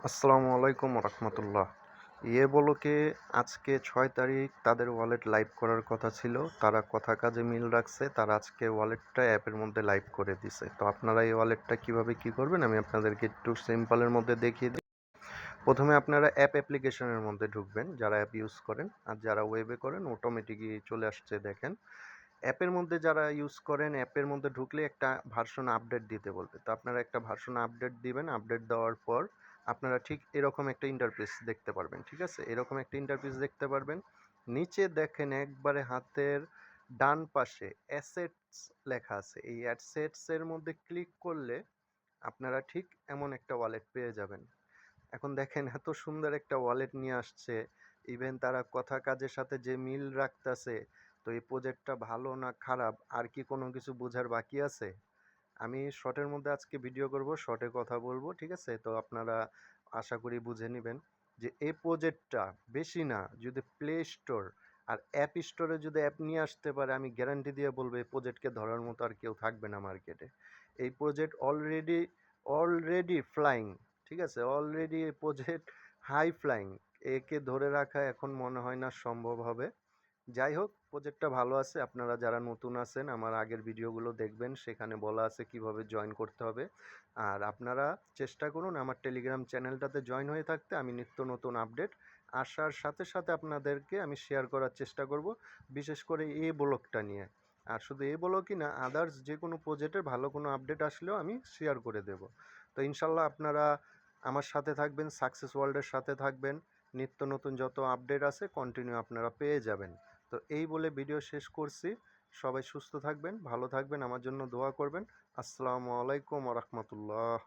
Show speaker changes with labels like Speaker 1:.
Speaker 1: আসসালামু আলাইকুম রহমতুল্লাহ। বলোকে আজকে 6 তারিখ তাদের ওয়ালেট লাইভ করার কথা ছিল। তারা কথা কাজে মিল রাখছে, তারা আজকে ওয়ালেটটা অ্যাপের মধ্যে লাইভ করে দিছে। তো আপনারা এই ওয়ালেটটা কিভাবে কি করবেন আমি আপনাদেরকে একটু সিম্পলের মধ্যে দেখিয়ে দিই। প্রথমে আপনারা অ্যাপ্লিকেশনের মধ্যে ঢুকবেন, যারা অ্যাপ ইউজ করেন। আর যারা ওয়েবে করেন অটোমেটিকই চলে আসছে দেখেন। অ্যাপের মধ্যে যারা ইউজ করেন, অ্যাপের মধ্যে ঢুকলে একটা ভার্সন আপডেট দিতে বলবে। তো আপনারা একটা ভার্সন আপডেট দিবেন। আপডেট দেওয়ার পর আপনারা ঠিক এরকম একটা ইন্টারফেস দেখতে পারবেন। ঠিক আছে, এরকম একটা ইন্টারফেস দেখতে পারবেন। নিচে দেখেন একবারে হাতের ডান পাশে অ্যাসেটস লেখা আছে। এই অ্যাসেটসের মধ্যে ক্লিক করলে আপনারা ঠিক এমন একটা ওয়ালেট পেয়ে যাবেন। এখন দেখেন এত সুন্দর একটা ওয়ালেট নিয়ে আসছে। ইভেন তারা কথা কাজের সাথে যে মিল রাখতেছে। তো এই প্রজেক্টটা ভালো না খারাপ আর কি কোনো কিছু বোঝার বাকি আছে? আমি শর্টের মধ্যে আজকে ভিডিও করব, শর্টে কথা বলবো। ঠিক আছে, তো আপনারা আশা করি বুঝে নেবেন যে এই প্রজেক্টটা বেশি না, যদি প্লে স্টোর আর অ্যাপ স্টোরে যদি অ্যাপ নিয়ে আসতে পারে, আমি গ্যারান্টি দিয়ে বলবো এই প্রজেক্টকে ধরার মতো আর কেউ থাকবে না মার্কেটে। এই প্রজেক্ট অলরেডি অলরেডি ফ্লাইং। ঠিক আছে, অলরেডি এই প্রজেক্ট হাই ফ্লাইং। একে ধরে রাখা এখন মনে হয় না সম্ভব হবে। যাই হোক, প্রজেক্টটা ভালো আছে। আপনারা যারা নতুন আছেন আমার আগের ভিডিওগুলো দেখবেন, সেখানে বলা আছে কিভাবে জয়েন করতে হবে। আর আপনারা চেষ্টা করুন আমার টেলিগ্রাম চ্যানেলটাতে জয়েন হয়ে থাকতে। আমি নিত্য নতুন আপডেট আসার সাথে সাথে আপনাদেরকে আমি শেয়ার করার চেষ্টা করব, বিশেষ করে এই ব্লগটা নিয়ে। আর শুধু এই ব্লগই না, আদার্স যে কোনো প্রজেক্টের ভালো কোনো আপডেট আসলেও আমি শেয়ার করে দেব। তো ইনশাল্লাহ আপনারা আমার সাথে থাকবেন, সাকসেস ওয়ার্ল্ডের সাথে থাকবেন। নিত্য নতুন যত আপডেট আছে কন্টিনিউ আপনারা পেয়ে যাবেন। তো এই বলে ভিডিও শেষ করছি। সবাই সুস্থ থাকবেন, ভালো থাকবেন, আমার জন্য দোয়া করবেন। আসসালামু আলাইকুম ওয়া রাহমাতুল্লাহ।